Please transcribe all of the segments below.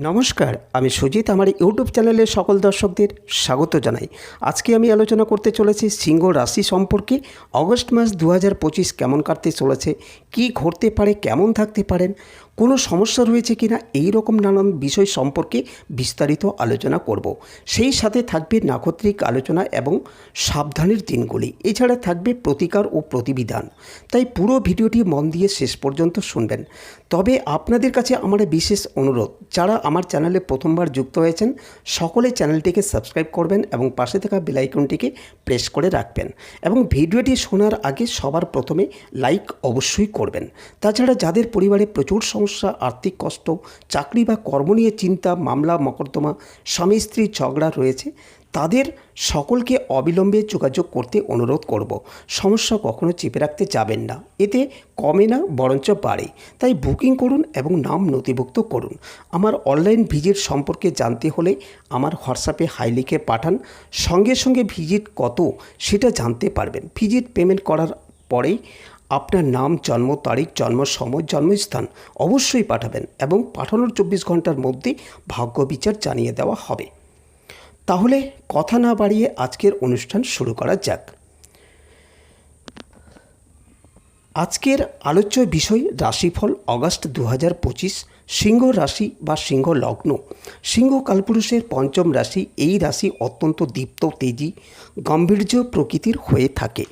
নমস্কার, আমি সুজিত। আমার ইউটিউব চ্যানেলে সকল দর্শকদের স্বাগত জানাই। আজকে আমি আলোচনা করতে চলেছি সিংহ রাশি সম্পর্কে। অগস্ট মাস 2025 কেমন কাটতে চলেছে, কি ঘটতে পারে, কেমন থাকতে পারেন, কোনো সমস্যা রয়েছে কিনা, এই রকম নানান বিষয় সম্পর্কে বিস্তারিত আলোচনা করব। সেই সাথে থাকবে নাক্ষত্রিক আলোচনা এবং সাবধানের দিনগুলি। এছাড়া থাকবে প্রতিকার ও প্রতিবিধান। তাই পুরো ভিডিওটি মন দিয়ে শেষ পর্যন্ত শুনবেন। তবে আপনাদের কাছে আমার বিশেষ অনুরোধ, যারা আমার চ্যানেলে প্রথমবার যুক্ত হয়েছেন সকলে চ্যানেলটিকে সাবস্ক্রাইব করবেন এবং পাশে থাকা বেল আইকনটিকে প্রেস করে রাখবেন এবং ভিডিওটি শোনার আগে সবার প্রথমে লাইক অবশ্যই করবেন। তাছাড়া যাদের পরিবারে প্রচুর সমস্যা, আর্থিক কষ্ট, চাকরি বা কর্ম নিয়ে চিন্তা, মামলা মকদ্দমা, স্বামী স্ত্রী ঝগড়া রয়েছে, তাদের সকলকে অবিলম্বে যোগাযোগ করতে অনুরোধ করব। সমস্যা কখনো চেপে রাখতে যাবেন না, এতে কমে না বরঞ্চ বাড়ে। তাই বুকিং করুন এবং নাম নথিভুক্ত করুন। আমার অনলাইন ভিজিট সম্পর্কে জানতে হলে আমার হোয়াটসঅ্যাপে হাই লিখে পাঠান। সঙ্গে সঙ্গে ভিজিট কত সেটা জানতে পারবেন। ভিজিট পেমেন্ট করার পরেই আপনার নাম, জন্ম তারিখ, জন্ম সময়, জন্মস্থান অবশ্যই পাঠাবেন এবং পাঠানোর 24 ঘন্টার মধ্যে ভাগ্য বিচার জানিয়ে দেওয়া হবে। তাহলে কথা না বাড়িয়ে আজকের অনুষ্ঠান শুরু করা যাক। আজকের আলোচ্য বিষয় রাশিফল অগস্ট 2025। সিংহ রাশি বা সিংহ লগ্ন সিংহ কালপুরুষের পঞ্চম রাশি। এই রাশি অত্যন্ত দীপ্ত, তেজি, গাম্ভীর্য প্রকৃতির হয়ে থাকে।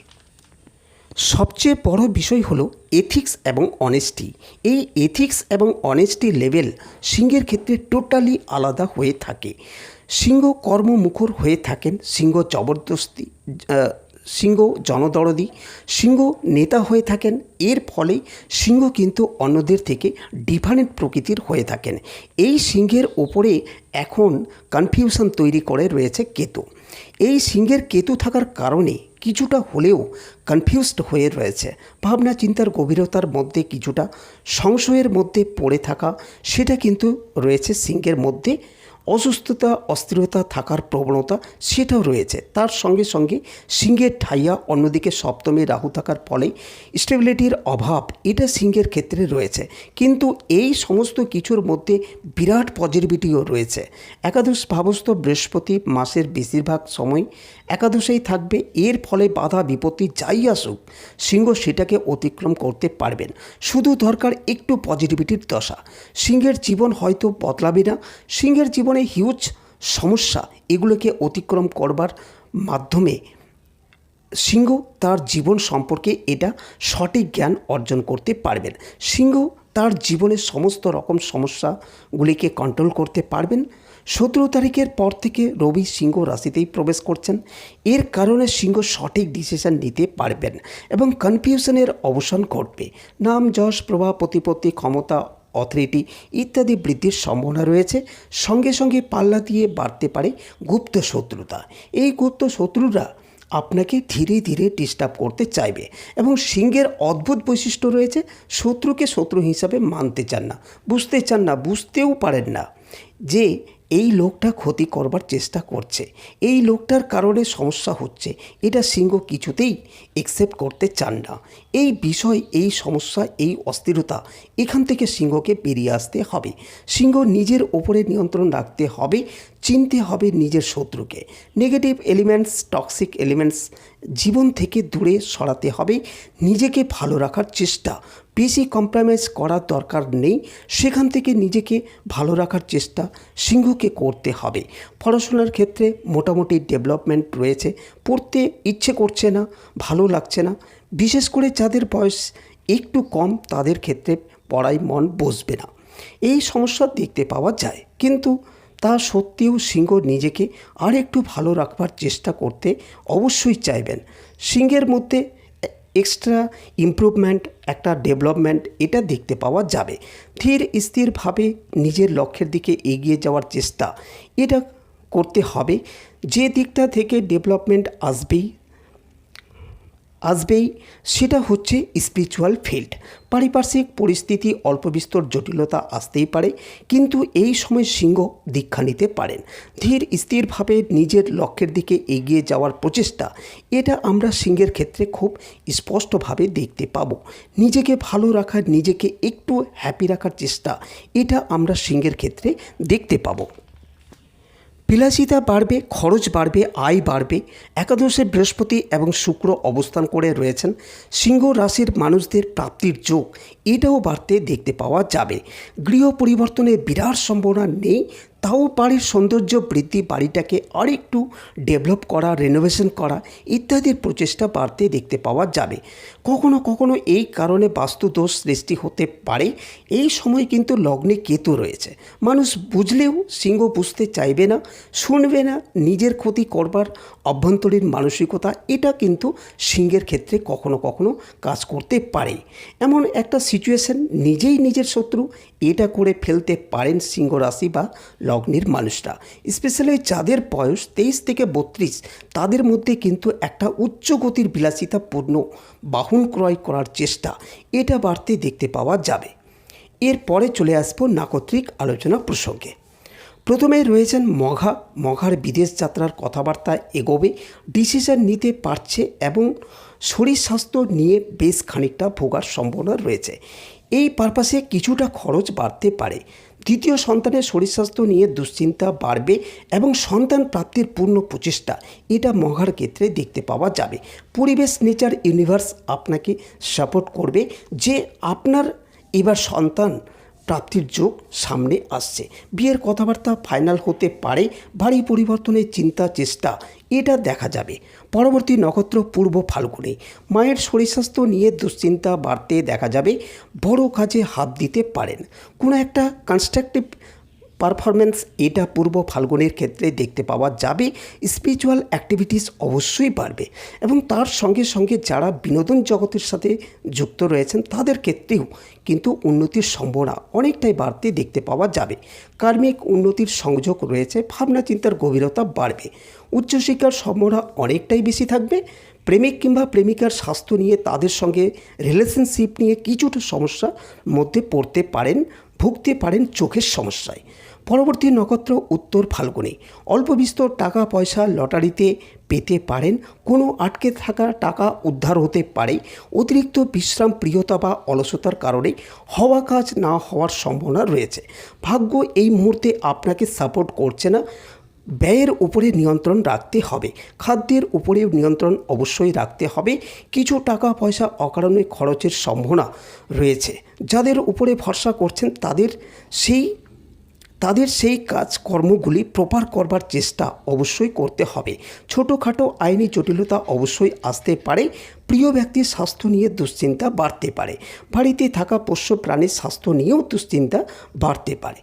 সবচেয়ে বড় বিষয় হলো এথিক্স এবং অনেস্টি। এই এথিক্স এবং অনেস্টি লেভেল সিংহের ক্ষেত্রে টোটালি আলাদা হয়ে থাকে। সিংহ কর্মমুখর হয়ে থাকেন, সিংহ জনদরদি, সিংহ নেতা হয়ে থাকেন। এর ফলে সিংহ কিন্তু অন্যদের থেকে ডিফারেন্ট প্রকৃতির হয়ে থাকেন। এই সিংহের ওপরে এখন কনফিউশন তৈরি করে রয়েছে কেতু। এই সিংহের কেতু থাকার কারণে কিছুটা হলেও কনফিউজড হয়ে রয়েছে। ভাবনা চিন্তার গভীরতার মধ্যে কিছুটা সংশয়ের মধ্যে পড়ে থাকা, সেটা কিন্তু রয়েছে সিংহের মধ্যে। অসুস্থতা, অস্থিরতা থাকার প্রবণতা সেটাও রয়েছে। তার সঙ্গে সঙ্গে সিংহের ঠাইয়া অন্যদিকে সপ্তমে রাহু থাকার ফলে স্টেবিলিটির অভাব, এটা সিংহের ক্ষেত্রে রয়েছে। কিন্তু এই সমস্ত কিছুর মধ্যে বিরাট পজিটিভিটিও রয়েছে। একাদশ ভাবস্থ বৃহস্পতি মাসের বেশিরভাগ সময় একাদশেই থাকবে। এর ফলে বাধা বিপত্তি যাই আসুক, সিংহ সেটাকে অতিক্রম করতে পারবেন। শুধু দরকার একটু পজিটিভিটির দশা। সিংহের জীবন হয়তো বদলাবে না, সিংহের জীবনে হিউজ সমস্যা, এগুলোকে অতিক্রম করবার মাধ্যমে সিংহ তার জীবন সম্পর্কে এটা সঠিক জ্ঞান অর্জন করতে পারবেন। সিংহ তার জীবনের সমস্ত রকম সমস্যাগুলিকে কন্ট্রোল করতে পারবেন। 17 তারিখের পর থেকে রবি সিংহ রাশিতেই প্রবেশ করছেন। এর কারণে সিংহ সঠিক ডিসিশন নিতে পারবেন এবং কনফিউশনের অবসান ঘটবে। নাম, যশ, প্রভাব, প্রতিপত্তি, ক্ষমতা, অথরিটি ইত্যাদি বৃদ্ধির সম্ভাবনা রয়েছে। সঙ্গে সঙ্গে পাল্লা দিয়ে বাড়তে পারে গুপ্ত শত্রুতা। এই গুপ্ত শত্রুরা আপনাকে ধীরে ধীরে ডিস্টার্ব করতে চাইবে এবং সিংহের অদ্ভুত বৈশিষ্ট্য রয়েছে, শত্রুকে শত্রু হিসাবে মানতে চান না, বুঝতে চান না, বুঝতেও পারেন না যে এই লোকটা ক্ষতি করবার চেষ্টা করছে, এই লোকটার কারণে সমস্যা হচ্ছে, এটা সিংহ কিছুতেই অ্যাকসেপ্ট করতে চান না। এই বিষয়, এই সমস্যা, এই অস্থিরতা, এখান থেকে সিংহকে বেরিয়ে আসতে হবে। সিংহ নিজের ওপরে নিয়ন্ত্রণ রাখতে হবে, চিনতে হবে নিজের শত্রুকে। নেগেটিভ এলিমেন্টস, টক্সিক এলিমেন্টস জীবন থেকে দূরে সরাতে হবে। নিজেকে ভালো রাখার চেষ্টা, বেশি কম্প্রোমাইজ করার দরকার নেই। সেখান থেকে নিজেকে ভালো রাখার চেষ্টা সিংহকে করতে হবে। পড়াশোনার ক্ষেত্রে মোটামুটি ডেভেলপমেন্ট রয়েছে। পড়তে ইচ্ছে করছে না, ভালো লাগছে না। বিশেষ করে যাদের বয়স একটু কম তাদের ক্ষেত্রে পড়ায় মন বসবে না, এই সমস্যা দেখতে পাওয়া যায়। কিন্তু তা সত্ত্বেও সিংহ নিজেকে আর একটু ভালো রাখবার চেষ্টা করতে অবশ্যই চাইবেন। সিংহের মধ্যে এক্সট্রা ইমপ্রুভমেন্ট, একটা ডেভেলপমেন্ট, এটা দেখতে পাওয়া যাবে। ধীর স্থিরভাবে নিজের লক্ষ্যের দিকে এগিয়ে যাওয়ার চেষ্টা, এটা করতে হবে। যে দিকটা থেকে ডেভেলপমেন্ট আসবেই, আসবেই, সেটা হচ্ছে স্পিরিচুয়াল ফিল্ড। পারিপার্শ্বিক পরিস্থিতি অল্প বিস্তর জটিলতা আসতেই পারে, কিন্তু এই সময় সিংহ দীক্ষা নিতে পারেন। ধীর স্থিরভাবে নিজের লক্ষ্যের দিকে এগিয়ে যাওয়ার প্রচেষ্টা, এটা আমরা সিংহের ক্ষেত্রে খুব স্পষ্টভাবে দেখতে পাবো। নিজেকে ভালো রাখার, নিজেকে একটু হ্যাপি রাখার চেষ্টা, এটা আমরা সিংহের ক্ষেত্রে দেখতে পাবো। বিলাসিতা বাড়বে, খরচ বাড়বে, আয় বাড়বে। একাদশে বৃহস্পতি এবং শুক্র অবস্থান করে রয়েছেন। সিংহ রাশির মানুষদের প্রাপ্তির যোগ এটাও বাড়তে দেখতে পাওয়া যাবে। গৃহ পরিবর্তনের বিরাট সম্ভাবনা নেই, তাও বাড়ির সৌন্দর্য বৃদ্ধি, বাড়িটাকে আরেকটু ডেভেলপ করা, রেনোভেশন করা ইত্যাদির প্রচেষ্টা বাড়তে দেখতে পাওয়া যাবে। কখনো কখনো এই কারণে বাস্তুদোষ সৃষ্টি হতে পারে। এই সময় কিন্তু লগ্নে কেতু রয়েছে। মানুষ বুঝলেও সিংহ বুঝতে চাইবে না, শুনবে না। নিজের ক্ষতি করবার অভ্যন্তরীণ মানসিকতা, এটা কিন্তু সিংহের ক্ষেত্রে কখনো কখনো কাজ করতে পারে। এমন একটা সিচুয়েশন, নিজেই নিজের শত্রু, এটা করে ফেলতে পারেন সিংহ রাশি বা লগ্নের মানুষরা। স্পেশালি যাদের বয়স 23 থেকে 32, তাদের মধ্যে কিন্তু একটা উচ্চ গতির বিলাসিতাপূর্ণ বাহন ক্রয় করার চেষ্টা, এটা বাড়তে দেখতে পাওয়া যাবে। এরপরে চলে আসবো নাক্ষত্রিক আলোচনা প্রসঙ্গে। প্রথমে রয়েছেন মঘা। মঘার বিদেশ যাত্রার কথাবার্তা এগোবে, ডিসিশন নিতে পারছে এবং শরীর স্বাস্থ্য নিয়ে বেশ খানিকটা ভোগার সম্ভাবনা রয়েছে। এই পারপাসে কিছুটা খরচ বাড়তে পারে। দ্বিতীয় সন্তানের শরীর স্বাস্থ্য নিয়ে দুশ্চিন্তা বাড়বে এবং সন্তান প্রাপ্তির পূর্ণ প্রচেষ্টা, এটা মঘার ক্ষেত্রে দেখতে পাওয়া যাবে। পরিবেশ, নেচার, ইউনিভার্স আপনাকে সাপোর্ট করবে যে আপনার এবার সন্তান প্রাপ্তির যোগ সামনে আসছে। বিয়ের কথাবার্তা ফাইনাল হতে পারে। বাড়ি পরিবর্তনের চিন্তা চেষ্টা, এটা দেখা যাবে। পরবর্তী নক্ষত্র পূর্ব ফাল্গুনী। মায়ের শরীর স্বাস্থ্য নিয়ে দুশ্চিন্তা বাড়তে দেখা যাবে। বড় কাজে হাত দিতে পারেন। কোনো একটা কনস্ট্রাকটিভ পারফরমেন্স, এটা পূর্ব ফাল্গুনের ক্ষেত্রে দেখতে পাওয়া যাবে। স্পিরিচুয়াল অ্যাক্টিভিটিস অবশ্যই বাড়বে এবং তার সঙ্গে সঙ্গে যারা বিনোদন জগতের সাথে যুক্ত রয়েছেন, তাদের ক্ষেত্রেও কিন্তু উন্নতির সম্ভাবনা অনেকটাই বাড়তে দেখতে পাওয়া যাবে। কার্মিক উন্নতির সংযোগ রয়েছে। ভাবনা চিন্তার গভীরতা বাড়বে। উচ্চশিক্ষার সম্ভাবনা অনেকটাই বেশি থাকবে। প্রেমিক কিংবা প্রেমিকার স্বাস্থ্য নিয়ে, তাদের সঙ্গে রিলেশনশিপ নিয়ে কিছুটা সমস্যার মধ্যে পড়তে পারেন, ভুগতে পারেন চোখের সমস্যায়। পরবর্তী নক্ষত্র উত্তর ফাল্গুনী। অল্প বিস্তর টাকা পয়সা লটারিতে পেতে পারেন। কোনো আটকে থাকা টাকা উদ্ধার হতে পারে। অতিরিক্ত বিশ্রাম, প্রিয়তা বা অলসতার কারণে হওয়া কাজ না হওয়ার সম্ভাবনা রয়েছে। ভাগ্য এই মুহূর্তে আপনাকে সাপোর্ট করছে না। ব্যয়ের উপরে নিয়ন্ত্রণ রাখতে হবে। খাদ্যের উপরে নিয়ন্ত্রণ অবশ্যই রাখতে হবে। কিছু টাকা পয়সা অকারণে খরচের সম্ভাবনা রয়েছে। যাদের উপরে ভরসা করছেন, তাদের সেই কাজকর্মগুলি প্রপার করবার চেষ্টা অবশ্যই করতে হবে। ছোটোখাটো আইনি জটিলতা অবশ্যই আসতে পারে। প্রিয় ব্যক্তির স্বাস্থ্য নিয়ে দুশ্চিন্তা বাড়তে পারে। বাড়িতে থাকা পোষ্য প্রাণীর স্বাস্থ্য নিয়েও দুশ্চিন্তা বাড়তে পারে।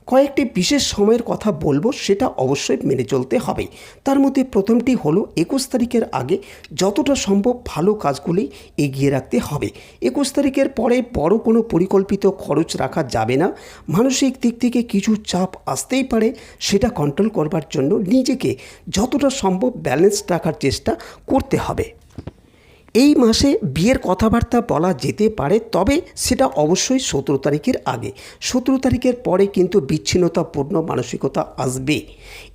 কয়েকটি বিশেষ সময়ের কথা বলবো, সেটা অবশ্যই মেনে চলতে হবে। তার মধ্যে প্রথমটি হলো 21 তারিখের আগে যতটা সম্ভব ভালো কাজগুলি এগিয়ে রাখতে হবে। 21 তারিখের পরে বড় কোনো পরিকল্পিত খরচ রাখা যাবে না। মানসিক দিক থেকে কিছু চাপ আসতেই পারে, সেটা কন্ট্রোল করবার জন্য নিজেকে যতটা সম্ভব ব্যালেন্স রাখার চেষ্টা করতে হবে। এই মাসে বিয়ের কথাবার্তা বলা যেতে পারে, তবে সেটা অবশ্যই 17 তারিখের আগে। 17 তারিখের পরে কিন্তু বিচ্ছিন্নতাপূর্ণ মানসিকতা আসবে।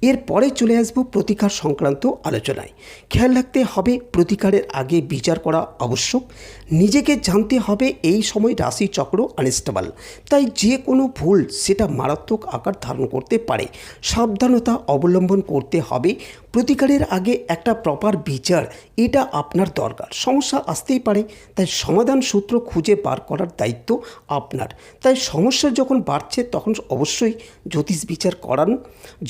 এরপরে চলে আসবো প্রতিকার সংক্রান্ত আলোচনায়। খেয়াল রাখতে হবে, প্রতিকারের আগে বিচার করা আবশ্যক। নিজেকে জানতে হবে এই সময় রাশিচক্র আনস্টেবল, তাই যে কোনো ভুল সেটা মারাত্মক আকার ধারণ করতে পারে। সাবধানতা অবলম্বন করতে হবে। প্রতিকারের আগে একটা প্রপার বিচার, এটা আপনার দরকার। সমস্যা আসতেই পারে, তাই সমাধান সূত্র খুঁজে বার করার দায়িত্ব আপনার। তাই সমস্যা যখন বাড়ছে, তখন অবশ্যই জ্যোতিষ বিচার করান।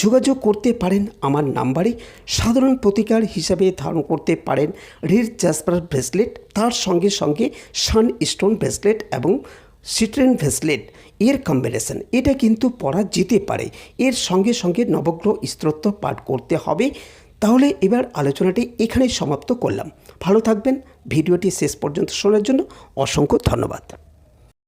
যোগাযোগ করতে পারেন আমার নাম্বারে। সাধারণ প্রতিকার হিসাবে ধারণ করতে পারেন রেড জাসপার ব্রেসলেট, তার সঙ্গে সঙ্গে সান স্টোন ব্রেসলেট এবং সিট্রেন ব্রেসলেট, এর কম্বিনেশন, এটা কিন্তু পরা যেতে পারে। এর সঙ্গে সঙ্গে নবগ্রহ স্তোত্র পাঠ করতে হবে। তাহলে এবার আলোচনাটি এখানেই সমাপ্ত করলাম। ভালো থাকবেন। ভিডিওটি শেষ পর্যন্ত শোনার জন্য অসংখ্য ধন্যবাদ।